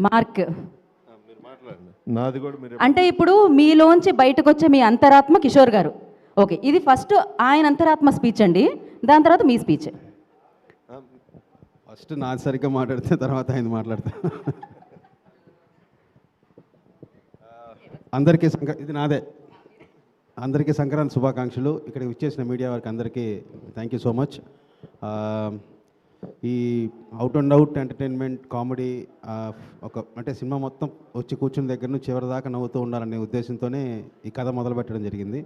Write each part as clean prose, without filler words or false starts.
Mark నాది కూడా మీరు అంటే ఇప్పుడు మీలోంచి బయటకు వచ్చే మీ అంతరాత్మ కిషోర్ గారు. ఓకే, ఇది ఫస్ట్ ఆయన అంతరాత్మ స్పీచ్ అండి, దాని తర్వాత మీ స్పీచ్. ఫస్ట్ నాది సరిగ్గా మాట్లాడితే తర్వాత ఆయన మాట్లాడతా. అందరికీ ఇది నాదే. అందరికీ సంక్రాంతి శుభాకాంక్షలు. ఇక్కడికి విచ్చేసిన మీడియా వారికి అందరికీ థ్యాంక్ యూ సో మచ్. ఈ out and out entertainment comedy అంటే సినిమా మొత్తం వచ్చి కూర్చున్న దగ్గర నుంచి చివరి దాకా నవ్వుతూ ఉండాలనే ఉద్దేశంతోనే ఈ కథ మొదలుపెట్టడం జరిగింది.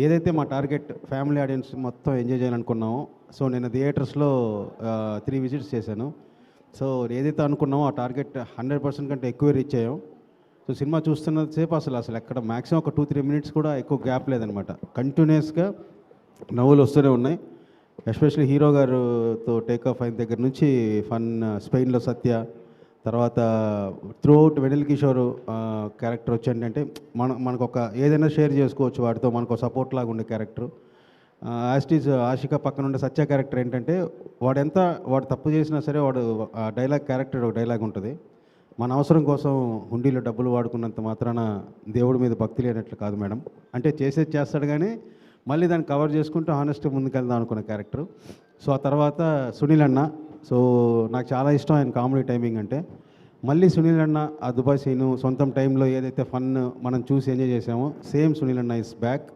ఏదైతే మా టార్గెట్ ఫ్యామిలీ ఆడియన్స్ మొత్తం ఎంజాయ్ చేయాలనుకున్నామో, సో నేను థియేటర్స్లో 3 విజిట్స్ చేశాను. సో ఏదైతే అనుకున్నామో ఆ టార్గెట్ 100% కంటే ఎక్కువ రీచ్ అయ్యాం. సో సినిమా చూస్తున్నసేపు అసలు ఎక్కడ మ్యాక్సిమం ఒక 2-3 మినిట్స్ కూడా ఎక్కువ గ్యాప్ లేదనమాట. కంటిన్యూస్గా నవ్వులు వస్తూనే ఉన్నాయి. ఎస్పెషల్లీ హీరో గారుతో టేక్ ఆఫ్ అయిన దగ్గర నుంచి ఫన్, స్పెయిన్లో సత్య, తర్వాత త్రూఅవుట్ వెనిల్ కిషోర్ క్యారెక్టర్ వచ్చేంటంటే మనకు ఒక ఏదైనా షేర్ చేసుకోవచ్చు వాడితో, మనకు సపోర్ట్ లాగా ఉండే క్యారెక్టర్. యాస్టీజ్ ఆషిక పక్కన ఉండే సత్య క్యారెక్టర్ ఏంటంటే వాడు తప్పు చేసినా సరే వాడు డైలాగ్ క్యారెక్టర్ ఒక డైలాగ్ ఉంటుంది. మన అవసరం కోసం హుండీలో డబ్బులు వాడుకున్నంత మాత్రాన దేవుడి మీద భక్తి లేనట్లు కాదు మేడం. అంటే చేసేది చేస్తాడు కానీ మళ్ళీ దాన్ని కవర్ చేసుకుంటూ హానెస్ట్గా ముందుకెళ్దాం అనుకున్న క్యారెక్టర్. సో ఆ తర్వాత సునీల్ అన్న. సో నాకు చాలా ఇష్టం ఆయన కామెడీ టైమింగ్ అంటే. మళ్ళీ సునీల్ అన్న ఆ దుబాయ్ సీను సొంతం టైంలో ఏదైతే ఫన్ మనం చూసి ఎంజాయ్ చేసామో సేమ్ సునీల్ అన్న ఇస్ బ్యాక్.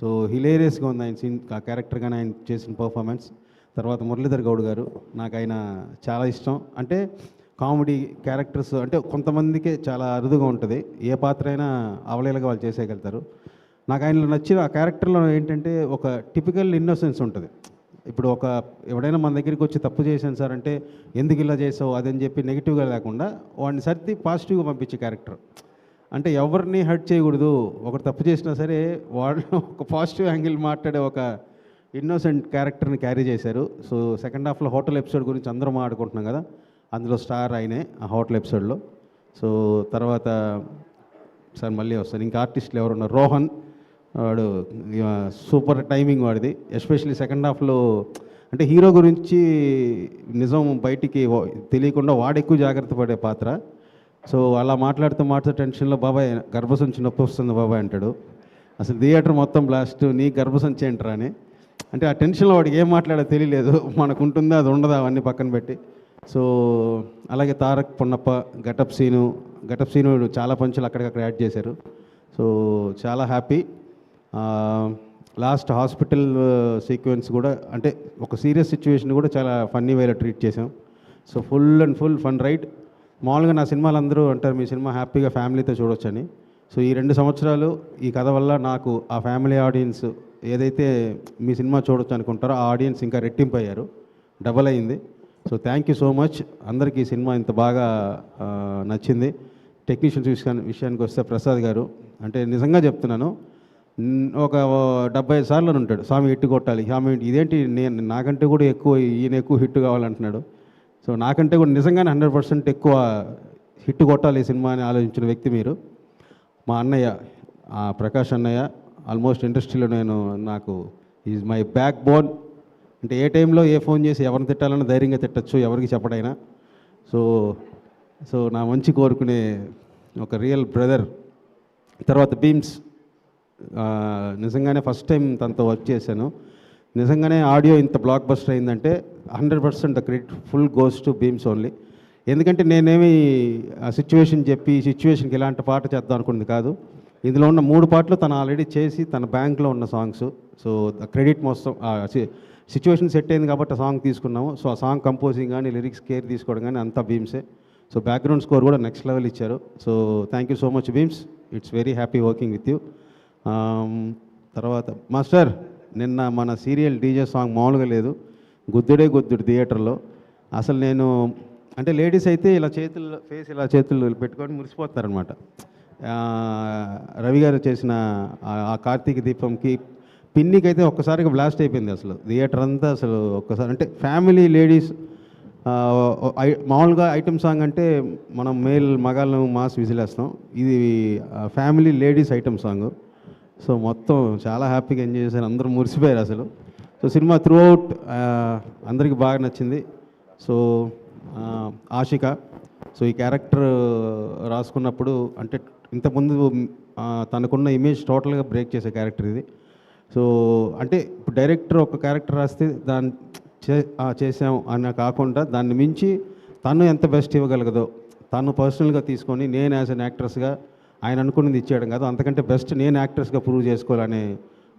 సో హిలేరియస్గా ఉంది ఆయన సీన్, ఆ క్యారెక్టర్ కానీ ఆయన చేసిన పర్ఫార్మెన్స్. తర్వాత మురళీధర్ గౌడ్ గారు, నాకు ఆయన చాలా ఇష్టం. అంటే కామెడీ క్యారెక్టర్స్ అంటే కొంతమందికి చాలా అరుదుగా ఉంటుంది, ఏ పాత్ర అయినా అవలేలుగా వాళ్ళు చేసేయగలుగుతారు. నాకు ఆయనలో నచ్చిన ఆ క్యారెక్టర్లో ఏంటంటే ఒక టిపికల్ ఇన్నోసెన్స్ ఉంటుంది. ఇప్పుడు ఎవడైనా మన దగ్గరికి వచ్చి తప్పు చేశాను సార్ అంటే ఎందుకు ఇలా చేసావు అదని చెప్పి నెగిటివ్గా లేకుండా వాడిని సర్ది పాజిటివ్గా పంపించే క్యారెక్టర్. అంటే ఎవరిని హర్ట్ చేయకూడదు, ఒకరు తప్పు చేసినా సరే వాళ్ళు ఒక పాజిటివ్ యాంగిల్ మాట్లాడే ఒక ఇన్నోసెంట్ క్యారెక్టర్ని క్యారీ చేశారు. సో సెకండ్ హాఫ్లో హోటల్ ఎపిసోడ్ గురించి అందరూ మాట్లాడుకుంటున్నాం కదా, అందులో స్టార్ ఆయనే ఆ హోటల్ ఎపిసోడ్లో. సో తర్వాత సార్ మళ్ళీ వస్తాను, ఇంకా ఆర్టిస్టులు ఎవరున్నారు, రోహన్ వాడు సూపర్ టైమింగ్ వాడిది. ఎస్పెషల్లీ సెకండ్ హాఫ్లో అంటే హీరో గురించి నిజం బయటికి తెలియకుండా వాడు ఎక్కువ జాగ్రత్త పడే పాత్ర. సో అలా మాట్లాడుతూ టెన్షన్లో బాబాయ్ గర్భసంచి నొప్పి వస్తుంది బాబాయ్ అంటాడు. అసలు థియేటర్ మొత్తం బ్లాస్ట్, నీ గర్భసంచి ఏంటరా అని. అంటే ఆ టెన్షన్లో వాడికి ఏం మాట్లాడో తెలియలేదు, మనకు ఉంటుందా అది ఉండదా అవన్నీ పక్కన పెట్టి. సో అలాగే తారక్ పొన్నప్ప గటప్ సీను చాలా పంచులు అక్కడికక్కడ యాడ్ చేశారు. సో చాలా హ్యాపీ. లాస్ట్ హాస్పిటల్ సీక్వెన్స్ కూడా అంటే ఒక సీరియస్ సిచ్యువేషన్ కూడా చాలా ఫన్నీ వేలో ట్రీట్ చేసాం. So full and full fun ride. మామూలుగా నా సినిమాలు అందరూ అంటారు మీ సినిమా హ్యాపీగా ఫ్యామిలీతో చూడొచ్చని. సో ఈ 2 సంవత్సరాలు ఈ కథ వల్ల నాకు ఆ ఫ్యామిలీ ఆడియన్స్ ఏదైతే మీ సినిమా చూడొచ్చు అనుకుంటారో ఆ ఆడియన్స్ ఇంకా రెట్టింపు అయ్యారు, డబల్ అయింది. So thank you so much అందరికీ. ఈ సినిమా ఇంత బాగా నచ్చింది. టెక్నీషియన్స్ విషయానికి వస్తే ప్రసాద్ గారు అంటే నిజంగా చెప్తున్నాను, ఒక 75 సార్లు ఉంటాడు స్వామి హిట్ కొట్టాలి, స్వామి ఇదేంటి నాకంటే కూడా ఎక్కువ ఈయన ఎక్కువ హిట్ కావాలంటున్నాడు. సో నాకంటే కూడా నిజంగానే 100% ఎక్కువ హిట్ కొట్టాలి ఈ సినిమా అని ఆలోచించిన వ్యక్తి మీరు. మా అన్నయ్య ప్రకాష్ అన్నయ్య ఆల్మోస్ట్ ఇండస్ట్రీలో నాకు ఈజ్ మై బ్యాక్ బోన్. అంటే ఏ టైంలో ఏ ఫోన్ చేసి ఎవరిని తిట్టాలన్నా ధైర్యంగా తిట్టచ్చు, ఎవరికి చెప్పడైనా. సో నా మంచి కోరుకునే ఒక రియల్ బ్రదర్. తర్వాత బీమ్స్, నిజంగానే ఫస్ట్ టైం తనతో వర్క్ చేశాను. నిజంగానే ఆడియో ఇంత బ్లాక్ బస్టర్ అయిందంటే 100% the credit full goes to Bheems only. ఎందుకంటే నేనేమి ఆ సిచ్యువేషన్ చెప్పి ఈ సిచ్యువేషన్కి ఇలాంటి పాట చేద్దాం అనుకున్నది కాదు. ఇందులో ఉన్న 3 పాటలు తను ఆల్రెడీ చేసి తన బ్యాంక్లో ఉన్న సాంగ్స్. సో ద క్రెడిట్ మొత్తం సిచ్యువేషన్ సెట్ అయింది కాబట్టి ఆ సాంగ్ తీసుకున్నాము. సో ఆ సాంగ్ కంపోజింగ్ కానీ లిరిక్స్ కేర్ తీసుకోవడం కానీ అంతా బీమ్సే. సో బ్యాక్గ్రౌండ్ స్కోర్ కూడా నెక్స్ట్ లెవెల్ ఇచ్చారు. So thank you so much Bheems, it's very happy working with you. తర్వాత మాస్టర్, నిన్న మన సీరియల్ డీజే సాంగ్ మామూలుగా లేదు, గుద్దుడు థియేటర్లో. అసలు నేను అంటే లేడీస్ అయితే ఇలా చేతుల్లో ఫేస్ ఇలా చేతులు పెట్టుకొని మురిసిపోతారనమాట. రవి గారు చేసిన ఆ కార్తీక దీపంకి పిన్నికి అయితే ఒక్కసారిగా బ్లాస్ట్ అయిపోయింది అసలు థియేటర్ అంతా. అసలు ఒక్కసారి అంటే ఫ్యామిలీ లేడీస్ మామూలుగా ఐటమ్ సాంగ్ అంటే మనం మగాళ్ళను మాస్ విజిలేస్తాం, ఇది family ladies item song. So మొత్తం చాలా హ్యాపీగా ఎంజాయ్ చేశారు, అందరూ మురిసిపోయారు అసలు. సో సినిమా త్రూ అవుట్ అందరికీ బాగా నచ్చింది. సో ఆషిక. సో ఈ క్యారెక్టర్ రాసుకున్నప్పుడు అంటే ఇంతకుముందు తనకున్న ఇమేజ్ టోటల్గా బ్రేక్ చేసే క్యారెక్టర్ ఇది. సో అంటే ఇప్పుడు డైరెక్టర్ ఒక క్యారెక్టర్ రాస్తే దాన్ని చేసాం అని కాకుండా దాన్ని మించి తను ఎంత బెస్ట్ ఇవ్వగలగదో తను పర్సనల్గా తీసుకొని నేను యాజ్ అన్ యాక్ట్రెస్గా ఆయన అనుకున్నది ఇచ్చేయడం కాదు, అంతకంటే బెస్ట్ నేను యాక్ట్రెస్గా ప్రూవ్ చేసుకోవాలనే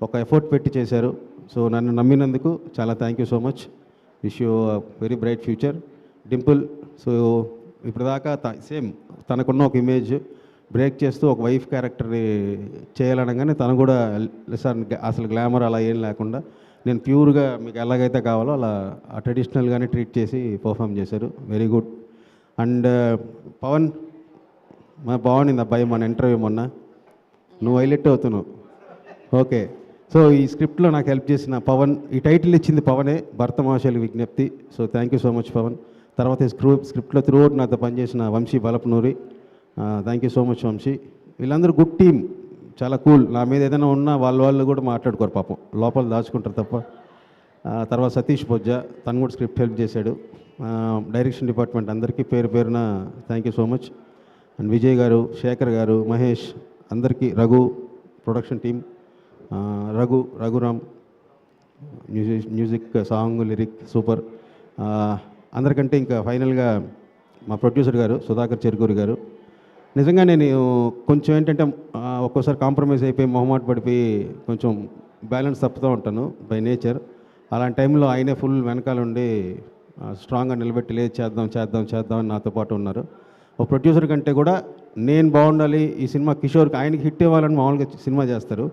ఒక ఎఫర్ట్ పెట్టి చేశారు. సో నన్ను నమ్మినందుకు చాలా thank you so much. Wish you very bright future. Dimple, so ఇప్పటిదాకా సేమ్ తనకున్న ఒక ఇమేజ్ బ్రేక్ చేస్తూ ఒక వైఫ్ క్యారెక్టర్ని చేయాలనగానే తను కూడా సార్ అసలు గ్లామర్ అలా ఏం లేకుండా నేను ప్యూర్గా మీకు ఎలాగైతే కావాలో అలా ట్రెడిషనల్గానే ట్రీట్ చేసి పర్ఫామ్ చేశారు. Very good. అండ్ పవన్, బాగుండింది అబ్బాయి మన ఇంటర్వ్యూ మొన్న, నువ్వు హైలైట్ అవుతున్నావు. ఓకే, సో ఈ స్క్రిప్ట్లో నాకు హెల్ప్ చేసిన పవన్, ఈ టైటిల్ ఇచ్చింది పవనే, భర్త మహాశైలి విజ్ఞప్తి. So thank you so much Pavan. తర్వాత ఈ స్క్రిప్ట్లో త్రూఅవుట్ నాతో పనిచేసిన Vamsi Balapanuri, thank you so much Vamsi. వీళ్ళందరూ గుడ్ టీమ్, చాలా కూల్. నా మీద ఏదైనా ఉన్నా వాళ్ళు కూడా మాట్లాడుకోరు పాపం, లోపల దాచుకుంటారు తప్ప. తర్వాత సతీష్ బొజ్జ, తను కూడా స్క్రిప్ట్ హెల్ప్ చేశాడు. డైరెక్షన్ డిపార్ట్మెంట్ అందరికీ పేరు పేరున thank you so much. And Vijay గారు, శేఖర్ గారు, మహేష్, అందరికీ, Raghu, production team, Raghuram, music, song, lyric super. అందరికంటే ఇంకా ఫైనల్గా మా ప్రొడ్యూసర్ గారు సుధాకర్ చెరుకూరి గారు. నిజంగా నేను కొంచెం ఏంటంటే ఒక్కోసారి కాంప్రమైజ్ అయిపోయి మొహమాట పడిపోయి కొంచెం బ్యాలెన్స్ తప్పుతూ ఉంటాను బై నేచర్. అలాంటి టైంలో ఆయనే ఫుల్ వెనకాల ఉండి స్ట్రాంగ్గా నిలబెట్టి లేదు చేద్దాం అని నాతో పాటు ఉన్నారు. ఒక ప్రొడ్యూసర్ కంటే కూడా నేను బాగుండాలి ఈ సినిమా కిషోర్కి, ఆయనకి హిట్ ఇవ్వాలని మామూలుగా సినిమా చేస్తారు.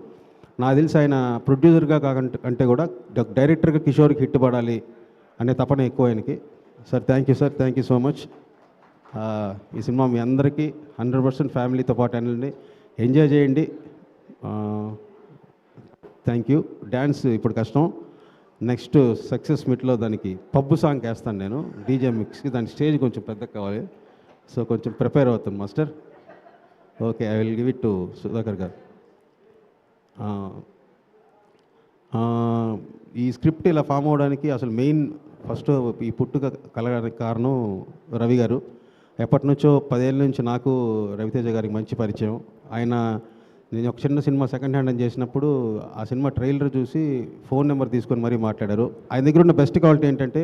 నాకు తెలిసి ఆయన ప్రొడ్యూసర్గా కంటే కూడా డైరెక్టర్గా కిషోర్కి హిట్ పడాలి అనే తపన ఎక్కువ ఆయనకి. Sir thank you sir, thank you so much. ఈ సినిమా మీ అందరికీ 100% ఫ్యామిలీతో పాటు వెళ్ళండి, ఎంజాయ్ చేయండి. Thank you. డ్యాన్స్ ఇప్పుడు కష్టం, నెక్స్ట్ సక్సెస్ మీట్లో దానికి పబ్బు సాంగ్ వేస్తాను నేను, డీజే మిక్స్కి. దాని స్టేజ్ కొంచెం పెద్దగా కావాలి, సో కొంచెం ప్రిపేర్ అవుతాను master. Okay, I will give it to Sudhakar గారు. ఈ స్క్రిప్ట్ ఇలా ఫామ్ అవడానికి అసలు మెయిన్ ఫస్ట్ ఈ పుట్టుక కలగడానికి కారణం రవి గారు. ఎప్పటి నుంచో 10 ఏళ్ళ నుంచి నాకు రవితేజ గారికి మంచి పరిచయం. ఆయన, నేను ఒక చిన్న సినిమా సెకండ్ హ్యాండ్ అని చేసినప్పుడు ఆ సినిమా ట్రైలర్ చూసి ఫోన్ నెంబర్ తీసుకొని మరీ మాట్లాడారు. ఆయన దగ్గర ఉన్న బెస్ట్ క్వాలిటీ ఏంటంటే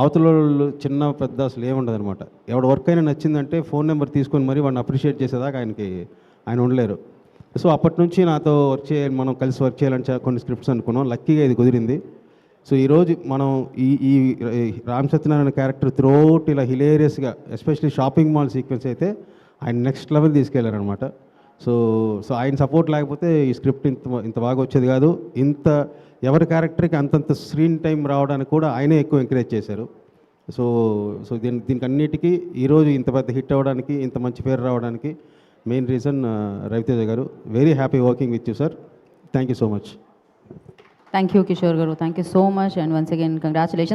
అవతల వాళ్ళు చిన్న పెద్ద అసలు ఏముండదు అనమాట. ఎవడ వర్క్ అయినా నచ్చిందంటే ఫోన్ నెంబర్ తీసుకొని మరీ వాడిని అప్రిషియేట్ చేసేదాకా ఆయన ఉండలేరు. సో అప్పటి నుంచి నాతో మనం కలిసి వర్క్ చేయాలని కొన్ని స్క్రిప్ట్స్ అనుకున్నాం. లక్కీగా ఇది కుదిరింది. సో ఈరోజు మనం ఈ రామ్ సత్యనారాయణ క్యారెక్టర్ త్రూఅవుట్ ఇలా హిలేరియస్గా, ఎస్పెషల్లీ షాపింగ్ మాల్ సీక్వెన్స్ అయితే ఆయన నెక్స్ట్ లెవెల్ తీసుకెళ్లారనమాట. సో ఆయన సపోర్ట్ లేకపోతే ఈ స్క్రిప్ట్ ఇంత బాగా వచ్చేది కాదు. ఎవరి క్యారెక్టర్కి అంతంత స్క్రీన్ టైం రావడానికి కూడా ఆయనే ఎక్కువ ఎంకరేజ్ చేశారు. సో దీనికి అన్నిటికీ ఈరోజు ఇంత పెద్ద హిట్ అవ్వడానికి, ఇంత మంచి పేరు రావడానికి main reason Raviteja garu. Very happy working with you sir. Thank you so much. Thank you Kishore garu, thank you so much. And once again congratulation.